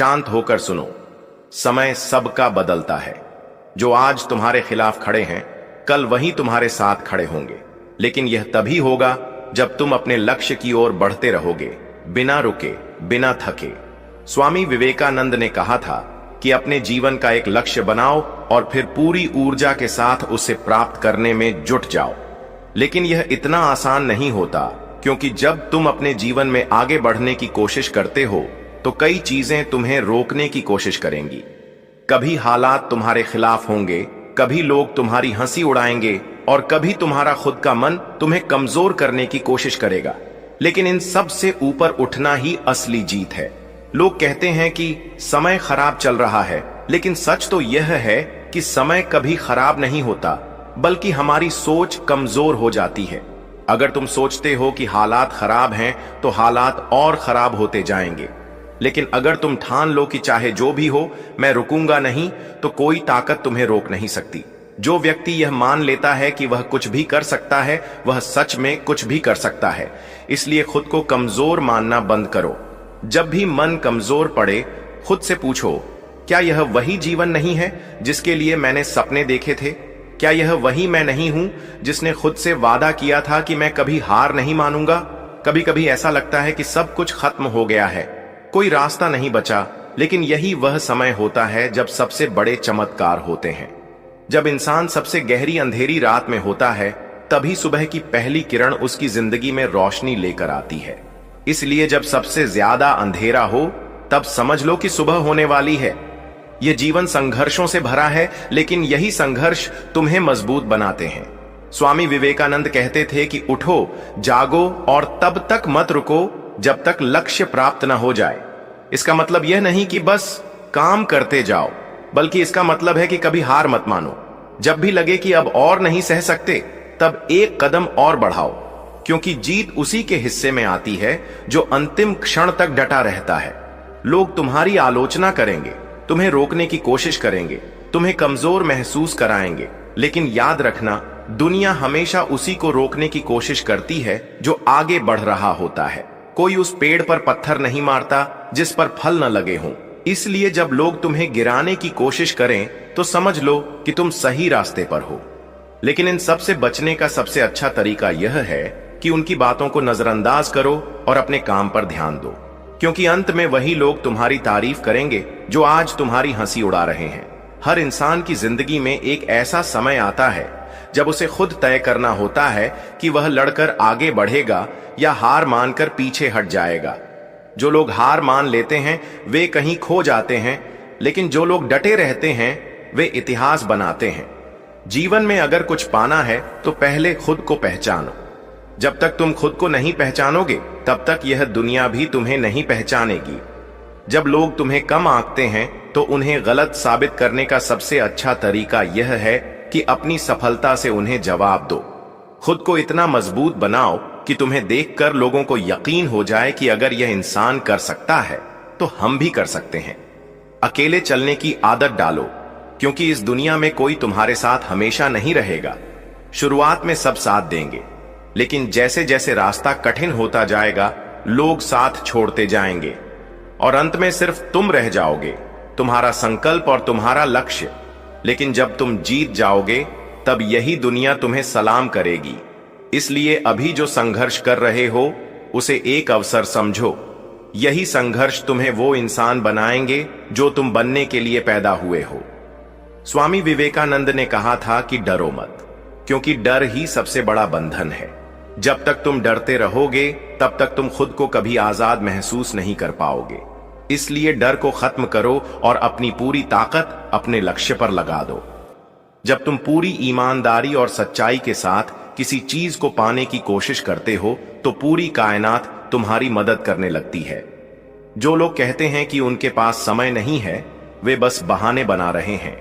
शांत होकर सुनो। समय सबका बदलता है। जो आज तुम्हारे खिलाफ खड़े हैं, कल वही तुम्हारे साथ खड़े होंगे। लेकिन यह तभी होगा जब तुम अपने लक्ष्य की ओर बढ़ते रहोगे, बिना रुके, बिना थके। स्वामी विवेकानंद ने कहा था कि अपने जीवन का एक लक्ष्य बनाओ और फिर पूरी ऊर्जा के साथ उसे प्राप्त करने में जुट जाओ। लेकिन यह इतना आसान नहीं होता, क्योंकि जब तुम अपने जीवन में आगे बढ़ने की कोशिश करते हो तो कई चीजें तुम्हें रोकने की कोशिश करेंगी। कभी हालात तुम्हारे खिलाफ होंगे, कभी लोग तुम्हारी हंसी उड़ाएंगे और कभी तुम्हारा खुद का मन तुम्हें कमजोर करने की कोशिश करेगा। लेकिन इन सब से ऊपर उठना ही असली जीत है। लोग कहते हैं कि समय खराब चल रहा है, लेकिन सच तो यह है कि समय कभी खराब नहीं होता, बल्कि हमारी सोच कमजोर हो जाती है। अगर तुम सोचते हो कि हालात खराब हैं, तो हालात और खराब होते जाएंगे। लेकिन अगर तुम ठान लो कि चाहे जो भी हो, मैं रुकूंगा नहीं, तो कोई ताकत तुम्हें रोक नहीं सकती। जो व्यक्ति यह मान लेता है कि वह कुछ भी कर सकता है, वह सच में कुछ भी कर सकता है। इसलिए खुद को कमजोर मानना बंद करो। जब भी मन कमजोर पड़े, खुद से पूछो, क्या यह वही जीवन नहीं है जिसके लिए मैंने सपने देखे थे? क्या यह वही मैं नहीं हूं जिसने खुद से वादा किया था कि मैं कभी हार नहीं मानूंगा? कभी कभी ऐसा लगता है कि सब कुछ खत्म हो गया है, कोई रास्ता नहीं बचा। लेकिन यही वह समय होता है जब सबसे बड़े चमत्कार होते हैं। जब इंसान सबसे गहरी अंधेरी रात में होता है, तभी सुबह की पहली किरण उसकी जिंदगी में रोशनी लेकर आती है। इसलिए जब सबसे ज्यादा अंधेरा हो, तब समझ लो कि सुबह होने वाली है। यह जीवन संघर्षों से भरा है, लेकिन यही संघर्ष तुम्हें मजबूत बनाते हैं। स्वामी विवेकानंद कहते थे कि उठो, जागो और तब तक मत रुको जब तक लक्ष्य प्राप्त न हो जाए। इसका मतलब यह नहीं कि बस काम करते जाओ, बल्कि इसका मतलब है कि कभी हार मत मानो। जब भी लगे कि अब और नहीं सह सकते, तब एक कदम और बढ़ाओ, क्योंकि जीत उसी के हिस्से में आती है जो अंतिम क्षण तक डटा रहता है। लोग तुम्हारी आलोचना करेंगे, तुम्हें रोकने की कोशिश करेंगे, तुम्हें कमजोर महसूस कराएंगे, लेकिन याद रखना, दुनिया हमेशा उसी को रोकने की कोशिश करती है जो आगे बढ़ रहा होता है। कोई उस पेड़ पर पत्थर नहीं मारता जिस पर फल न लगे हों। इसलिए जब लोग तुम्हें गिराने की कोशिश करें, तो समझ लो कि तुम सही रास्ते पर हो। लेकिन इन सब से बचने का सबसे अच्छा तरीका यह है कि उनकी बातों को नजरअंदाज करो और अपने काम पर ध्यान दो, क्योंकि अंत में वही लोग तुम्हारी तारीफ करेंगे जो आज तुम्हारी हंसी उड़ा रहे हैं। हर इंसान की जिंदगी में एक ऐसा समय आता है जब उसे खुद तय करना होता है कि वह लड़कर आगे बढ़ेगा या हार मानकर पीछे हट जाएगा। जो लोग हार मान लेते हैं वे कहीं खो जाते हैं, लेकिन जो लोग डटे रहते हैं वे इतिहास बनाते हैं। जीवन में अगर कुछ पाना है तो पहले खुद को पहचानो। जब तक तुम खुद को नहीं पहचानोगे, तब तक यह दुनिया भी तुम्हें नहीं पहचानेगी। जब लोग तुम्हें कम आंकते हैं, तो उन्हें गलत साबित करने का सबसे अच्छा तरीका यह है कि अपनी सफलता से उन्हें जवाब दो। खुद को इतना मजबूत बनाओ कि तुम्हें देखकर लोगों को यकीन हो जाए कि अगर यह इंसान कर सकता है तो हम भी कर सकते हैं। अकेले चलने की आदत डालो, क्योंकि इस दुनिया में कोई तुम्हारे साथ हमेशा नहीं रहेगा। शुरुआत में सब साथ देंगे, लेकिन जैसे जैसे रास्ता कठिन होता जाएगा, लोग साथ छोड़ते जाएंगे और अंत में सिर्फ तुम रह जाओगे, तुम्हारा संकल्प और तुम्हारा लक्ष्य। लेकिन जब तुम जीत जाओगे, तब यही दुनिया तुम्हें सलाम करेगी। इसलिए अभी जो संघर्ष कर रहे हो, उसे एक अवसर समझो। यही संघर्ष तुम्हें वो इंसान बनाएंगे जो तुम बनने के लिए पैदा हुए हो। स्वामी विवेकानंद ने कहा था कि डरो मत, क्योंकि डर ही सबसे बड़ा बंधन है। जब तक तुम डरते रहोगे, तब तक तुम खुद को कभी आजाद महसूस नहीं कर पाओगे। इसलिए डर को खत्म करो और अपनी पूरी ताकत अपने लक्ष्य पर लगा दो। जब तुम पूरी ईमानदारी और सच्चाई के साथ किसी चीज को पाने की कोशिश करते हो, तो पूरी कायनात तुम्हारी मदद करने लगती है। जो लोग कहते हैं कि उनके पास समय नहीं है, वे बस बहाने बना रहे हैं।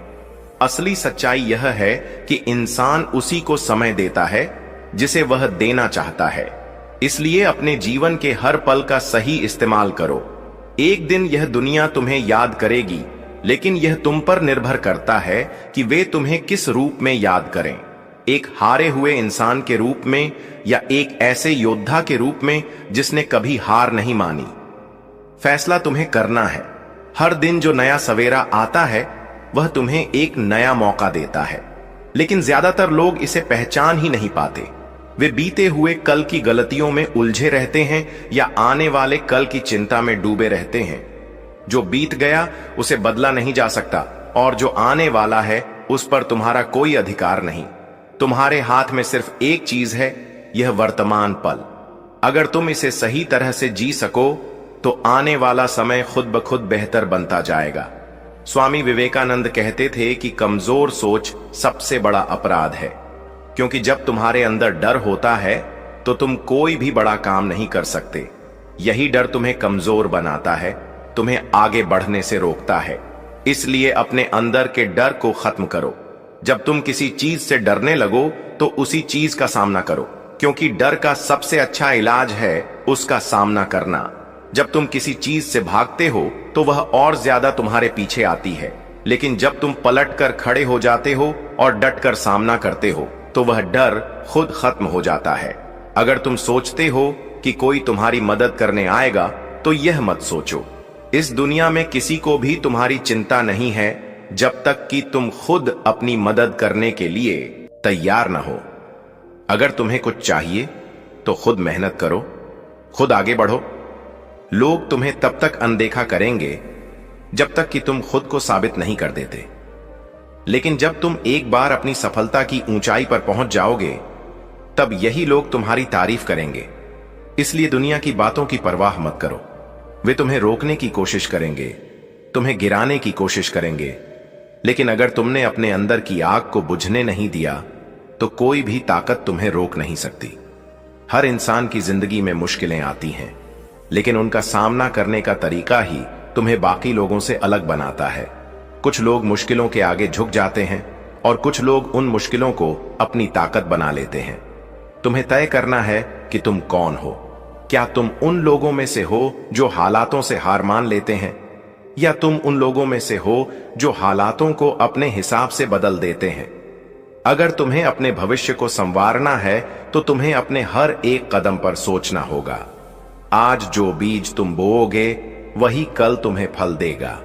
असली सच्चाई यह है कि इंसान उसी को समय देता है जिसे वह देना चाहता है। इसलिए अपने जीवन के हर पल का सही इस्तेमाल करो। एक दिन यह दुनिया तुम्हें याद करेगी, लेकिन यह तुम पर निर्भर करता है कि वे तुम्हें किस रूप में याद करें। एक हारे हुए इंसान के रूप में या एक ऐसे योद्धा के रूप में जिसने कभी हार नहीं मानी। फैसला तुम्हें करना है। हर दिन जो नया सवेरा आता है वह तुम्हें एक नया मौका देता है, लेकिन ज्यादातर लोग इसे पहचान ही नहीं पाते। वे बीते हुए कल की गलतियों में उलझे रहते हैं या आने वाले कल की चिंता में डूबे रहते हैं। जो बीत गया उसे बदला नहीं जा सकता, और जो आने वाला है उस पर तुम्हारा कोई अधिकार नहीं। तुम्हारे हाथ में सिर्फ एक चीज है, यह वर्तमान पल। अगर तुम इसे सही तरह से जी सको तो आने वाला समय खुद ब खुद बेहतर बनता जाएगा। स्वामी विवेकानंद कहते थे कि कमजोर सोच सबसे बड़ा अपराध है, क्योंकि जब तुम्हारे अंदर डर होता है तो तुम कोई भी बड़ा काम नहीं कर सकते। यही डर तुम्हें कमजोर बनाता है, तुम्हें आगे बढ़ने से रोकता है। इसलिए अपने अंदर के डर को खत्म करो। जब तुम किसी चीज से डरने लगो तो उसी चीज का सामना करो, क्योंकि डर का सबसे अच्छा इलाज है उसका सामना करना। जब तुम किसी चीज से भागते हो तो वह और ज्यादा तुम्हारे पीछे आती है, लेकिन जब तुम पलट कर खड़े हो जाते हो और डट कर सामना करते हो तो वह डर खुद खत्म हो जाता है। अगर तुम सोचते हो कि कोई तुम्हारी मदद करने आएगा तो यह मत सोचो। इस दुनिया में किसी को भी तुम्हारी चिंता नहीं है जब तक कि तुम खुद अपनी मदद करने के लिए तैयार न हो। अगर तुम्हें कुछ चाहिए तो खुद मेहनत करो, खुद आगे बढ़ो। लोग तुम्हें तब तक अनदेखा करेंगे जब तक कि तुम खुद को साबित नहीं कर देते, लेकिन जब तुम एक बार अपनी सफलता की ऊंचाई पर पहुंच जाओगे तब यही लोग तुम्हारी तारीफ करेंगे। इसलिए दुनिया की बातों की परवाह मत करो। वे तुम्हें रोकने की कोशिश करेंगे, तुम्हें गिराने की कोशिश करेंगे, लेकिन अगर तुमने अपने अंदर की आग को बुझने नहीं दिया तो कोई भी ताकत तुम्हें रोक नहीं सकती। हर इंसान की जिंदगी में मुश्किलें आती हैं, लेकिन उनका सामना करने का तरीका ही तुम्हें बाकी लोगों से अलग बनाता है। कुछ लोग मुश्किलों के आगे झुक जाते हैं और कुछ लोग उन मुश्किलों को अपनी ताकत बना लेते हैं। तुम्हें तय करना है कि तुम कौन हो। क्या तुम उन लोगों में से हो जो हालातों से हार मान लेते हैं, या तुम उन लोगों में से हो जो हालातों को अपने हिसाब से बदल देते हैं? अगर तुम्हें अपने भविष्य को संवारना है तो तुम्हें अपने हर एक कदम पर सोचना होगा। आज जो बीज तुम बोओगे वही कल तुम्हें फल देगा।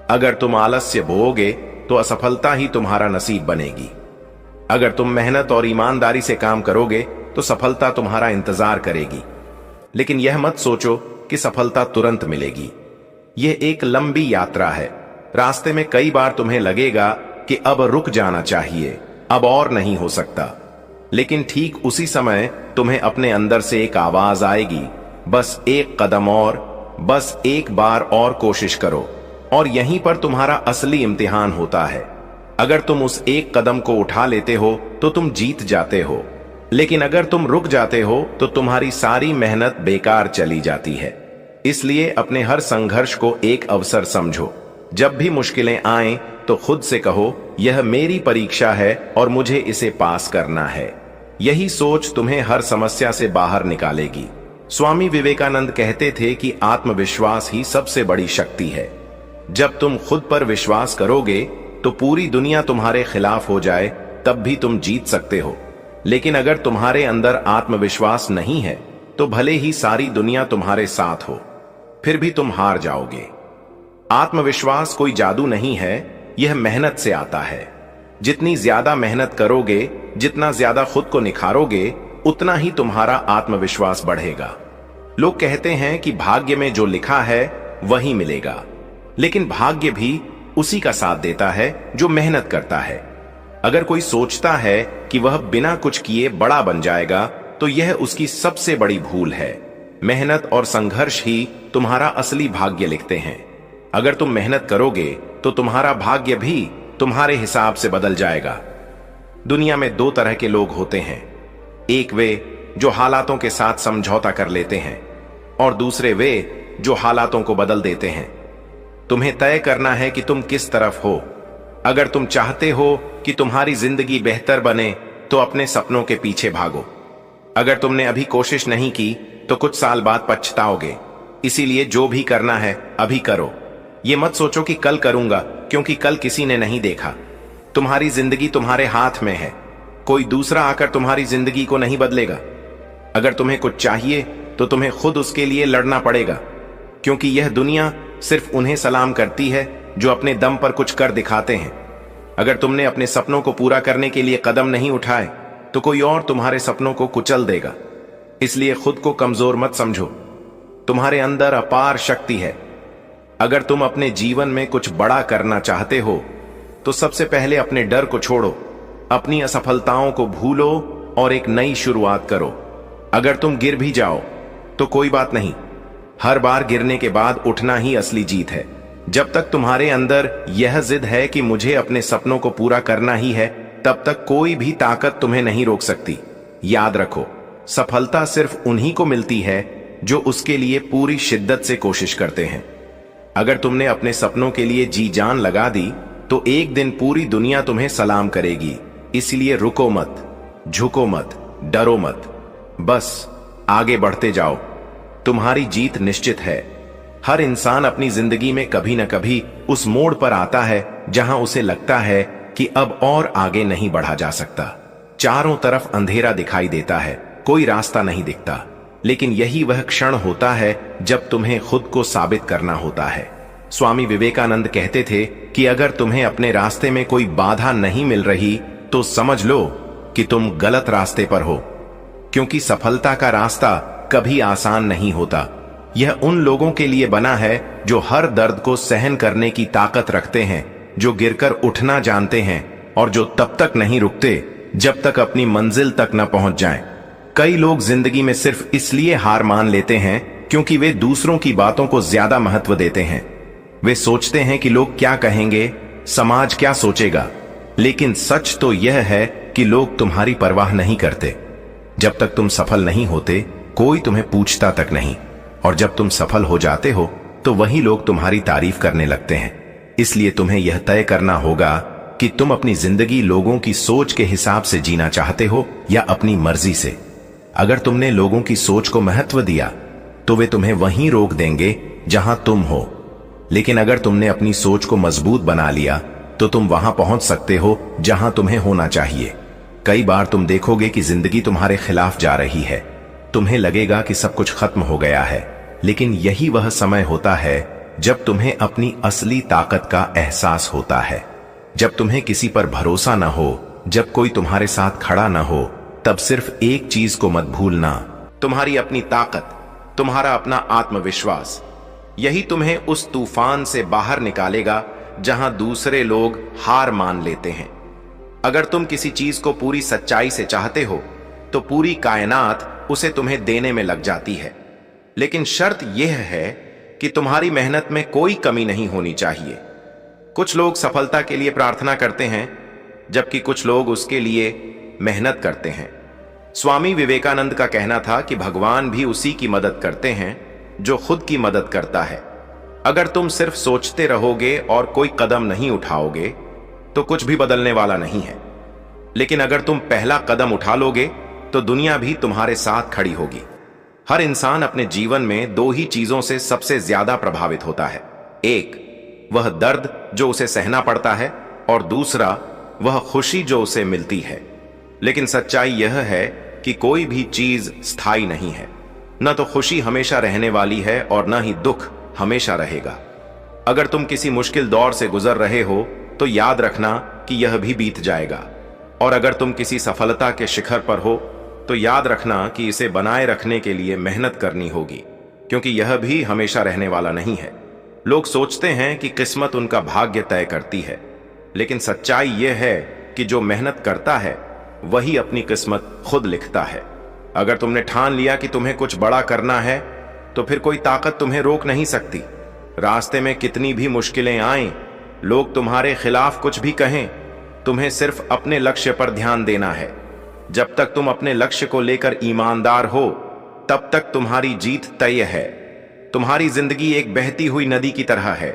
अगर तुम आलस्य बोओगे तो असफलता ही तुम्हारा नसीब बनेगी। अगर तुम मेहनत और ईमानदारी से काम करोगे तो सफलता तुम्हारा इंतजार करेगी। लेकिन यह मत सोचो कि सफलता तुरंत मिलेगी। यह एक लंबी यात्रा है। रास्ते में कई बार तुम्हें लगेगा कि अब रुक जाना चाहिए, अब और नहीं हो सकता, लेकिन ठीक उसी समय तुम्हें अपने अंदर से एक आवाज आएगी, बस एक कदम और, बस एक बार और कोशिश करो। और यहीं पर तुम्हारा असली इम्तिहान होता है। अगर तुम उस एक कदम को उठा लेते हो तो तुम जीत जाते हो, लेकिन अगर तुम रुक जाते हो तो तुम्हारी सारी मेहनत बेकार चली जाती है। इसलिए अपने हर संघर्ष को एक अवसर समझो। जब भी मुश्किलें आएं तो खुद से कहो, यह मेरी परीक्षा है और मुझे इसे पास करना है। यही सोच तुम्हें हर समस्या से बाहर निकालेगी। स्वामी विवेकानंद कहते थे कि आत्मविश्वास ही सबसे बड़ी शक्ति है। जब तुम खुद पर विश्वास करोगे तो पूरी दुनिया तुम्हारे खिलाफ हो जाए तब भी तुम जीत सकते हो, लेकिन अगर तुम्हारे अंदर आत्मविश्वास नहीं है तो भले ही सारी दुनिया तुम्हारे साथ हो, फिर भी तुम हार जाओगे। आत्मविश्वास कोई जादू नहीं है, यह मेहनत से आता है। जितनी ज्यादा मेहनत करोगे, जितना ज्यादा खुद को निखारोगे, उतना ही तुम्हारा आत्मविश्वास बढ़ेगा। लोग कहते हैं कि भाग्य में जो लिखा है वही मिलेगा, लेकिन भाग्य भी उसी का साथ देता है जो मेहनत करता है। अगर कोई सोचता है कि वह बिना कुछ किए बड़ा बन जाएगा तो यह उसकी सबसे बड़ी भूल है। मेहनत और संघर्ष ही तुम्हारा असली भाग्य लिखते हैं। अगर तुम मेहनत करोगे तो तुम्हारा भाग्य भी तुम्हारे हिसाब से बदल जाएगा। दुनिया में दो तरह के लोग होते हैं, एक वे जो हालातों के साथ समझौता कर लेते हैं और दूसरे वे जो हालातों को बदल देते हैं। तुम्हें तय करना है कि तुम किस तरफ हो। अगर तुम चाहते हो कि तुम्हारी जिंदगी बेहतर बने तो अपने सपनों के पीछे भागो। अगर तुमने अभी कोशिश नहीं की तो कुछ साल बाद पछताओगे। इसीलिए जो भी करना है अभी करो। ये मत सोचो कि कल करूंगा, क्योंकि कल किसी ने नहीं देखा। तुम्हारी जिंदगी तुम्हारे हाथ में है, कोई दूसरा आकर तुम्हारी जिंदगी को नहीं बदलेगा। अगर तुम्हें कुछ चाहिए तो तुम्हें खुद उसके लिए लड़ना पड़ेगा, क्योंकि यह दुनिया सिर्फ उन्हें सलाम करती है जो अपने दम पर कुछ कर दिखाते हैं। अगर तुमने अपने सपनों को पूरा करने के लिए कदम नहीं उठाए तो कोई और तुम्हारे सपनों को कुचल देगा। इसलिए खुद को कमजोर मत समझो, तुम्हारे अंदर अपार शक्ति है। अगर तुम अपने जीवन में कुछ बड़ा करना चाहते हो तो सबसे पहले अपने डर को छोड़ो, अपनी असफलताओं को भूलो और एक नई शुरुआत करो। अगर तुम गिर भी जाओ तो कोई बात नहीं, हर बार गिरने के बाद उठना ही असली जीत है। जब तक तुम्हारे अंदर यह जिद है कि मुझे अपने सपनों को पूरा करना ही है, तब तक कोई भी ताकत तुम्हें नहीं रोक सकती। याद रखो, सफलता सिर्फ उन्हीं को मिलती है जो उसके लिए पूरी शिद्दत से कोशिश करते हैं। अगर तुमने अपने सपनों के लिए जी जान लगा दी तो एक दिन पूरी दुनिया तुम्हें सलाम करेगी। इसलिए रुको मत, झुको मत, डरो मत, बस आगे बढ़ते जाओ। तुम्हारी जीत निश्चित है। हर इंसान अपनी जिंदगी में कभी न कभी उस मोड़ पर आता है जहां उसे लगता है कि अब और आगे नहीं बढ़ा जा सकता। चारों तरफ अंधेरा दिखाई देता है, कोई रास्ता नहीं दिखता। लेकिन यही वह क्षण होता है जब तुम्हें खुद को साबित करना होता है। स्वामी विवेकानंद कहते थे कि अगर तुम्हें अपने रास्ते में कोई बाधा नहीं मिल रही तो समझ लो कि तुम गलत रास्ते पर हो, क्योंकि सफलता का रास्ता कभी आसान नहीं होता। यह उन लोगों के लिए बना है जो हर दर्द को सहन करने की ताकत रखते हैं, जो गिरकर उठना जानते हैं और जो तब तक नहीं रुकते जब तक अपनी मंजिल तक न पहुंच जाएं। कई लोग जिंदगी में सिर्फ इसलिए हार मान लेते हैं क्योंकि वे दूसरों की बातों को ज्यादा महत्व देते हैं। वे सोचते हैं कि लोग क्या कहेंगे, समाज क्या सोचेगा। लेकिन सच तो यह है कि लोग तुम्हारी परवाह नहीं करते। जब तक तुम सफल नहीं होते कोई तुम्हें पूछता तक नहीं, और जब तुम सफल हो जाते हो तो वही लोग तुम्हारी तारीफ करने लगते हैं। इसलिए तुम्हें यह तय करना होगा कि तुम अपनी जिंदगी लोगों की सोच के हिसाब से जीना चाहते हो या अपनी मर्जी से। अगर तुमने लोगों की सोच को महत्व दिया तो वे तुम्हें वहीं रोक देंगे जहां तुम हो। लेकिन अगर तुमने अपनी सोच को मजबूत बना लिया तो तुम वहां पहुंच सकते हो जहां तुम्हें होना चाहिए। कई बार तुम देखोगे कि जिंदगी तुम्हारे खिलाफ जा रही है। तुम्हें लगेगा कि सब कुछ खत्म हो गया है, लेकिन यही वह समय होता है जब तुम्हें अपनी असली ताकत का एहसास होता है। जब तुम्हें किसी पर भरोसा न हो, जब कोई तुम्हारे साथ खड़ा न हो, तब सिर्फ एक चीज को मत भूलना, तुम्हारी अपनी ताकत, तुम्हारा अपना आत्मविश्वास। यही तुम्हें उस तूफान से बाहर निकालेगा जहां दूसरे लोग हार मान लेते हैं। अगर तुम किसी चीज को पूरी सच्चाई से चाहते हो तो पूरी कायनात उसे तुम्हें देने में लग जाती है। लेकिन शर्त यह है कि तुम्हारी मेहनत में कोई कमी नहीं होनी चाहिए। कुछ लोग सफलता के लिए प्रार्थना करते हैं जबकि कुछ लोग उसके लिए मेहनत करते हैं। स्वामी विवेकानंद का कहना था कि भगवान भी उसी की मदद करते हैं जो खुद की मदद करता है। अगर तुम सिर्फ सोचते रहोगे और कोई कदम नहीं उठाओगे तो कुछ भी बदलने वाला नहीं है। लेकिन अगर तुम पहला कदम उठा लोगे तो दुनिया भी तुम्हारे साथ खड़ी होगी। हर इंसान अपने जीवन में दो ही चीजों से सबसे ज्यादा प्रभावित होता है। एक, वह दर्द जो उसे सहना पड़ता है, और दूसरा, वह खुशी जो उसे मिलती है। लेकिन सच्चाई यह है कि कोई भी चीज स्थायी नहीं है। न तो खुशी हमेशा रहने वाली है और न ही दुख हमेशा रहेगा। अगर तुम किसी मुश्किल दौर से गुजर रहे हो तो याद रखना कि यह भी बीत जाएगा, और अगर तुम किसी सफलता के शिखर पर हो तो याद रखना कि इसे बनाए रखने के लिए मेहनत करनी होगी, क्योंकि यह भी हमेशा रहने वाला नहीं है। लोग सोचते हैं कि किस्मत उनका भाग्य तय करती है, लेकिन सच्चाई यह है कि जो मेहनत करता है वही अपनी किस्मत खुद लिखता है। अगर तुमने ठान लिया कि तुम्हें कुछ बड़ा करना है तो फिर कोई ताकत तुम्हें रोक नहीं सकती। रास्ते में कितनी भी मुश्किलें आएं, लोग तुम्हारे खिलाफ कुछ भी कहें, तुम्हें सिर्फ अपने लक्ष्य पर ध्यान देना है। जब तक तुम अपने लक्ष्य को लेकर ईमानदार हो तब तक तुम्हारी जीत तय है। तुम्हारी जिंदगी एक बहती हुई नदी की तरह है।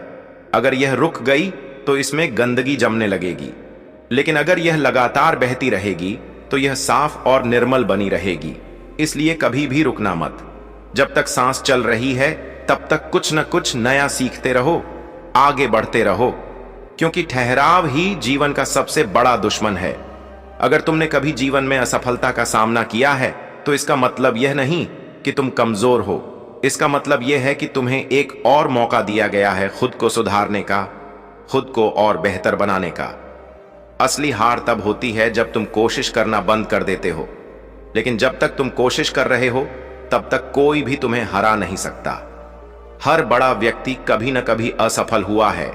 अगर यह रुक गई तो इसमें गंदगी जमने लगेगी, लेकिन अगर यह लगातार बहती रहेगी तो यह साफ और निर्मल बनी रहेगी। इसलिए कभी भी रुकना मत। जब तक सांस चल रही है तब तक कुछ न कुछ नया सीखते रहो, आगे बढ़ते रहो, क्योंकि ठहराव ही जीवन का सबसे बड़ा दुश्मन है। अगर तुमने कभी जीवन में असफलता का सामना किया है तो इसका मतलब यह नहीं कि तुम कमजोर हो। इसका मतलब यह है कि तुम्हें एक और मौका दिया गया है खुद को सुधारने का, खुद को और बेहतर बनाने का। असली हार तब होती है जब तुम कोशिश करना बंद कर देते हो, लेकिन जब तक तुम कोशिश कर रहे हो तब तक कोई भी तुम्हें हरा नहीं सकता। हर बड़ा व्यक्ति कभी न कभी असफल हुआ है,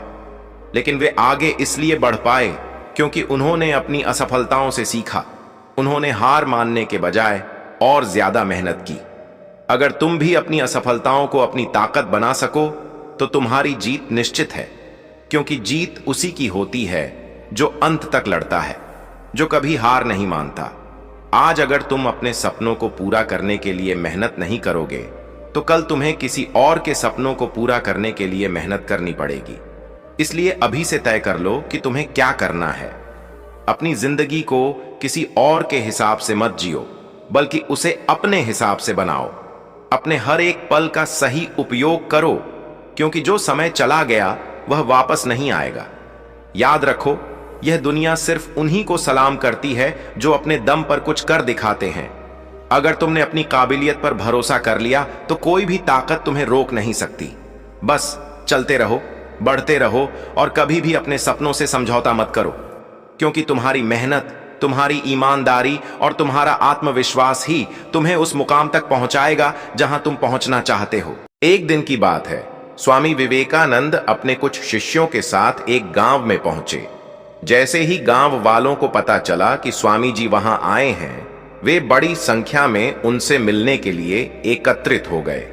लेकिन वे आगे इसलिए बढ़ पाए क्योंकि उन्होंने अपनी असफलताओं से सीखा। उन्होंने हार मानने के बजाय और ज्यादा मेहनत की। अगर तुम भी अपनी असफलताओं को अपनी ताकत बना सको तो तुम्हारी जीत निश्चित है, क्योंकि जीत उसी की होती है जो अंत तक लड़ता है, जो कभी हार नहीं मानता। आज अगर तुम अपने सपनों को पूरा करने के लिए मेहनत नहीं करोगे तो कल तुम्हें किसी और के सपनों को पूरा करने के लिए मेहनत करनी पड़ेगी। इसलिए अभी से तय कर लो कि तुम्हें क्या करना है। अपनी जिंदगी को किसी और के हिसाब से मत जियो, बल्कि उसे अपने हिसाब से बनाओ। अपने हर एक पल का सही उपयोग करो, क्योंकि जो समय चला गया वह वापस नहीं आएगा। याद रखो, यह दुनिया सिर्फ उन्हीं को सलाम करती है जो अपने दम पर कुछ कर दिखाते हैं। अगर तुमने अपनी काबिलियत पर भरोसा कर लिया तो कोई भी ताकत तुम्हें रोक नहीं सकती। बस चलते रहो, बढ़ते रहो और कभी भी अपने सपनों से समझौता मत करो, क्योंकि तुम्हारी मेहनत, तुम्हारी ईमानदारी और तुम्हारा आत्मविश्वास ही तुम्हें उस मुकाम तक पहुंचाएगा जहां तुम पहुंचना चाहते हो। एक दिन की बात है, स्वामी विवेकानंद अपने कुछ शिष्यों के साथ एक गांव में पहुंचे। जैसे ही गांव वालों को पता चला कि स्वामी जी वहां आए हैं, वे बड़ी संख्या में उनसे मिलने के लिए एकत्रित हो गए।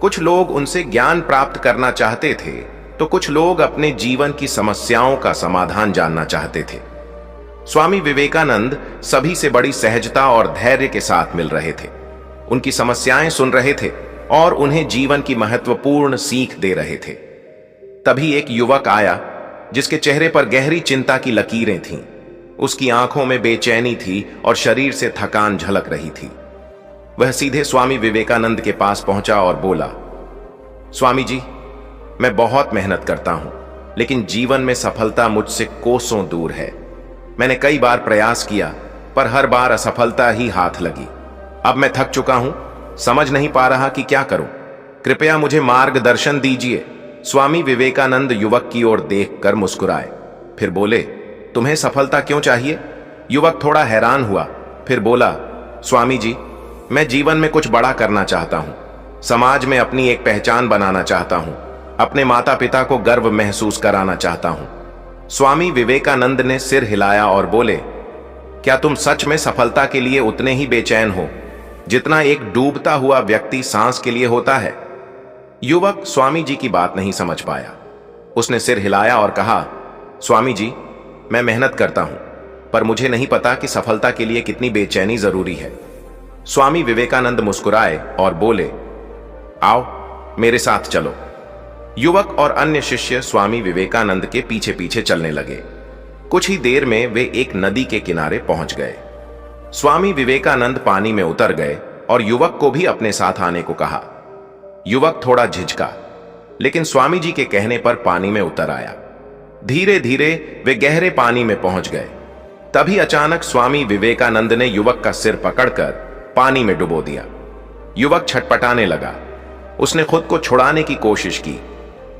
कुछ लोग उनसे ज्ञान प्राप्त करना चाहते थे, तो कुछ लोग अपने जीवन की समस्याओं का समाधान जानना चाहते थे। स्वामी विवेकानंद सभी से बड़ी सहजता और धैर्य के साथ मिल रहे थे, उनकी समस्याएं सुन रहे थे और उन्हें जीवन की महत्वपूर्ण सीख दे रहे थे। तभी एक युवक आया जिसके चेहरे पर गहरी चिंता की लकीरें थीं। उसकी आंखों में बेचैनी थी और शरीर से थकान झलक रही थी। वह सीधे स्वामी विवेकानंद के पास पहुंचा और बोला, स्वामी जी, मैं बहुत मेहनत करता हूं, लेकिन जीवन में सफलता मुझसे कोसों दूर है। मैंने कई बार प्रयास किया, पर हर बार असफलता ही हाथ लगी। अब मैं थक चुका हूं, समझ नहीं पा रहा कि क्या करूं। कृपया मुझे मार्गदर्शन दीजिए। स्वामी विवेकानंद युवक की ओर देखकर मुस्कुराए, फिर बोले, तुम्हें सफलता क्यों चाहिए? युवक थोड़ा हैरान हुआ, फिर बोला, स्वामी जी, मैं जीवन में कुछ बड़ा करना चाहता हूं, समाज में अपनी एक पहचान बनाना चाहता हूं, अपने माता पिता को गर्व महसूस कराना चाहता हूं। स्वामी विवेकानंद ने सिर हिलाया और बोले, क्या तुम सच में सफलता के लिए उतने ही बेचैन हो जितना एक डूबता हुआ व्यक्ति सांस के लिए होता है? युवक स्वामी जी की बात नहीं समझ पाया। उसने सिर हिलाया और कहा, स्वामी जी, मैं मेहनत करता हूं, पर मुझे नहीं पता कि सफलता के लिए कितनी बेचैनी जरूरी है। स्वामी विवेकानंद मुस्कुराए और बोले, आओ मेरे साथ चलो। युवक और अन्य शिष्य स्वामी विवेकानंद के पीछे पीछे चलने लगे। कुछ ही देर में वे एक नदी के किनारे पहुंच गए। स्वामी विवेकानंद पानी में उतर गए और युवक को भी अपने साथ आने को कहा। युवक थोड़ा झिझका, लेकिन स्वामी जी के कहने पर पानी में उतर आया। धीरे धीरे वे गहरे पानी में पहुंच गए। तभी अचानक स्वामी विवेकानंद ने युवक का सिर पकड़कर पानी में डुबो दिया। युवक छटपटाने लगा। उसने खुद को छुड़ाने की कोशिश की,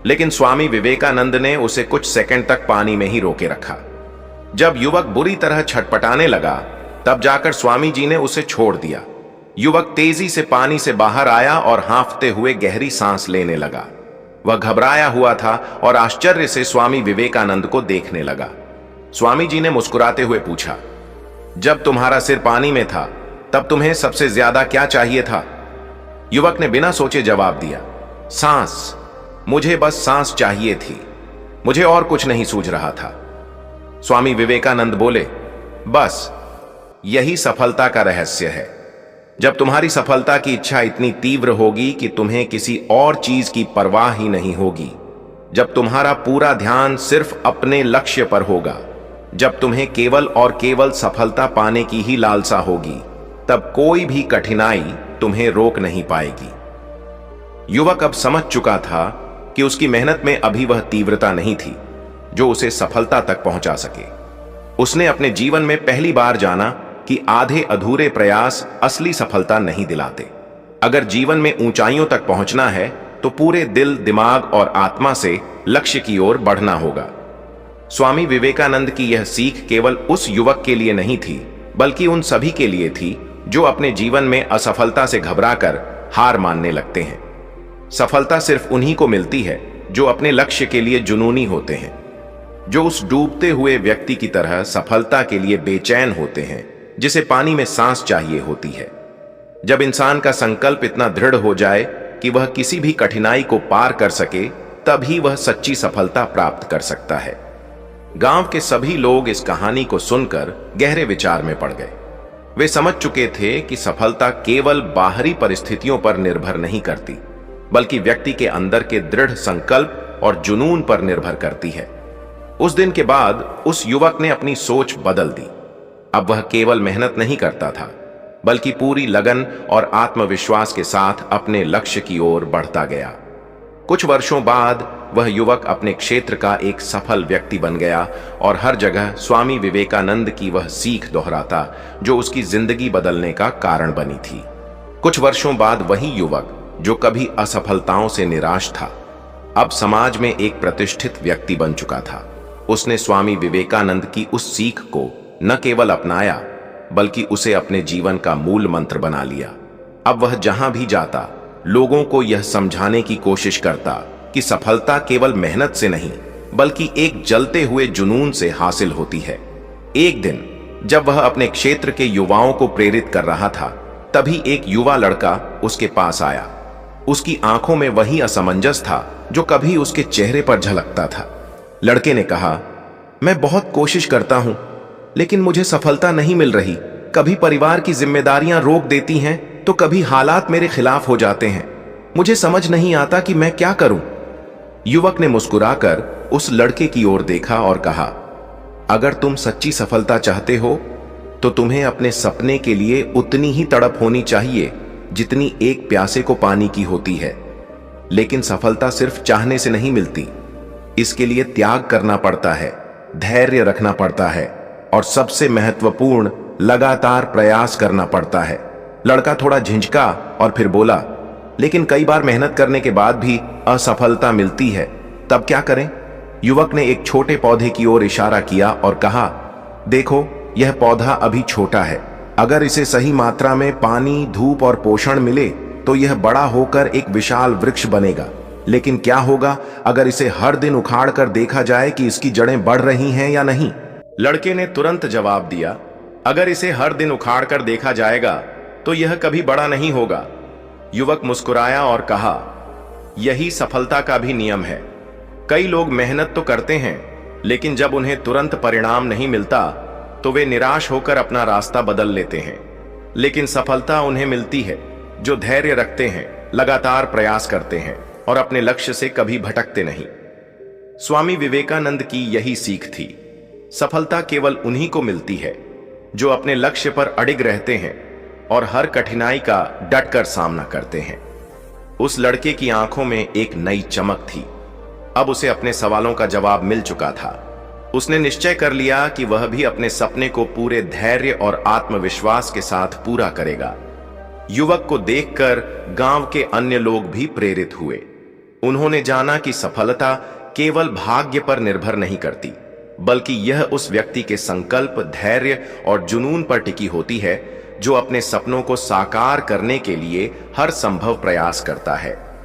लेकिन स्वामी विवेकानंद ने उसे कुछ सेकंड तक पानी में ही रोके रखा। जब युवक बुरी तरह छटपटाने लगा, तब जाकर स्वामी जी ने उसे छोड़ दिया। युवक तेजी से पानी से बाहर आया और हांफते हुए गहरी सांस लेने लगा। वह घबराया हुआ था और आश्चर्य से स्वामी विवेकानंद को देखने लगा। स्वामी जी ने मुस्कुराते हुए पूछा, जब तुम्हारा सिर पानी में था तब तुम्हें सबसे ज्यादा क्या चाहिए था? युवक ने बिना सोचे जवाब दिया, सांस। मुझे बस सांस चाहिए थी, मुझे और कुछ नहीं सूझ रहा था। स्वामी विवेकानंद बोले, बस यही सफलता का रहस्य है। जब तुम्हारी सफलता की इच्छा इतनी तीव्र होगी कि तुम्हें किसी और चीज की परवाह ही नहीं होगी, जब तुम्हारा पूरा ध्यान सिर्फ अपने लक्ष्य पर होगा, जब तुम्हें केवल और केवल सफलता पाने की ही लालसा होगी, तब कोई भी कठिनाई तुम्हें रोक नहीं पाएगी। युवक अब समझ चुका था कि उसकी मेहनत में अभी वह तीव्रता नहीं थी जो उसे सफलता तक पहुंचा सके। उसने अपने जीवन में पहली बार जाना कि आधे अधूरे प्रयास असली सफलता नहीं दिलाते। अगर जीवन में ऊंचाइयों तक पहुंचना है तो पूरे दिल, दिमाग और आत्मा से लक्ष्य की ओर बढ़ना होगा। स्वामी विवेकानंद की यह सीख केवल उस युवक के लिए नहीं थी, बल्कि उन सभी के लिए थी जो अपने जीवन में असफलता से घबराकर हार मानने लगते हैं। सफलता सिर्फ उन्हीं को मिलती है जो अपने लक्ष्य के लिए जुनूनी होते हैं, जो उस डूबते हुए व्यक्ति की तरह सफलता के लिए बेचैन होते हैं जिसे पानी में सांस चाहिए होती है। जब इंसान का संकल्प इतना दृढ़ हो जाए कि वह किसी भी कठिनाई को पार कर सके, तभी वह सच्ची सफलता प्राप्त कर सकता है। गांव के सभी लोग इस कहानी को सुनकर गहरे विचार में पड़ गए। वे समझ चुके थे कि सफलता केवल बाहरी परिस्थितियों पर निर्भर नहीं करती, बल्कि व्यक्ति के अंदर के दृढ़ संकल्प और जुनून पर निर्भर करती है। उस दिन के बाद उस युवक ने अपनी सोच बदल दी। अब वह केवल मेहनत नहीं करता था, बल्कि पूरी लगन और आत्मविश्वास के साथ अपने लक्ष्य की ओर बढ़ता गया। कुछ वर्षों बाद वह युवक अपने क्षेत्र का एक सफल व्यक्ति बन गया और हर जगह स्वामी विवेकानंद की वह सीख दोहराता जो उसकी जिंदगी बदलने का कारण बनी थी। कुछ वर्षों बाद वही युवक जो कभी असफलताओं से निराश था, अब समाज में एक प्रतिष्ठित व्यक्ति बन चुका था। उसने स्वामी विवेकानंद की उस सीख को न केवल अपनाया, बल्कि उसे अपने जीवन का मूल मंत्र बना लिया। अब वह जहां भी जाता, लोगों को यह समझाने की कोशिश करता कि सफलता केवल मेहनत से नहीं, बल्कि एक जलते हुए जुनून से हासिल होती है। एक दिन जब वह अपने क्षेत्र के युवाओं को प्रेरित कर रहा था, तभी एक युवा लड़का उसके पास आया। उसकी आंखों में वही असमंजस था जो कभी उसके चेहरे पर झलकता था। लड़के ने कहा, मैं बहुत कोशिश करता हूं, लेकिन मुझे सफलता नहीं मिल रही। कभी परिवार की जिम्मेदारियां रोक देती हैं, तो कभी हालात मेरे खिलाफ हो जाते हैं। मुझे समझ नहीं आता कि मैं क्या करूं। युवक ने मुस्कुराकर उस लड़के की ओर देखा और कहा, अगर तुम सच्ची सफलता चाहते हो तो तुम्हें अपने सपने के लिए उतनी ही तड़प होनी चाहिए जितनी एक प्यासे को पानी की होती है। लेकिन सफलता सिर्फ चाहने से नहीं मिलती, इसके लिए त्याग करना पड़ता है, धैर्य रखना पड़ता है और सबसे महत्वपूर्ण, लगातार प्रयास करना पड़ता है। लड़का थोड़ा झिझका और फिर बोला, लेकिन कई बार मेहनत करने के बाद भी असफलता मिलती है, तब क्या करें? युवक ने एक छोटे पौधे की ओर इशारा किया और कहा, देखो, यह पौधा अभी छोटा है। अगर इसे सही मात्रा में पानी, धूप और पोषण मिले तो यह बड़ा होकर एक विशाल वृक्ष बनेगा। लेकिन क्या होगा अगर इसे हर दिन उखाड़ कर देखा जाए कि इसकी जड़ें बढ़ रही हैं या नहीं? लड़के ने तुरंत जवाब दिया, अगर इसे हर दिन उखाड़ कर देखा जाएगा तो यह कभी बड़ा नहीं होगा। युवक मुस्कुराया और कहा, यही सफलता का भी नियम है। कई लोग मेहनत तो करते हैं, लेकिन जब उन्हें तुरंत परिणाम नहीं मिलता तो वे निराश होकर अपना रास्ता बदल लेते हैं। लेकिन सफलता उन्हें मिलती है जो धैर्य रखते हैं, लगातार प्रयास करते हैं और अपने लक्ष्य से कभी भटकते नहीं। स्वामी विवेकानंद की यही सीख थी। सफलता केवल उन्हीं को मिलती है जो अपने लक्ष्य पर अडिग रहते हैं और हर कठिनाई का डटकर सामना करते हैं। उस लड़के की आंखों में एक नई चमक थी। अब उसे अपने सवालों का जवाब मिल चुका था। उसने निश्चय कर लिया कि वह भी अपने सपने को पूरे धैर्य और आत्मविश्वास के साथ पूरा करेगा। युवक को देखकर गांव के अन्य लोग भी प्रेरित हुए। उन्होंने जाना कि सफलता केवल भाग्य पर निर्भर नहीं करती, बल्कि यह उस व्यक्ति के संकल्प, धैर्य और जुनून पर टिकी होती है जो अपने सपनों को साकार करने के लिए हर संभव प्रयास करता है।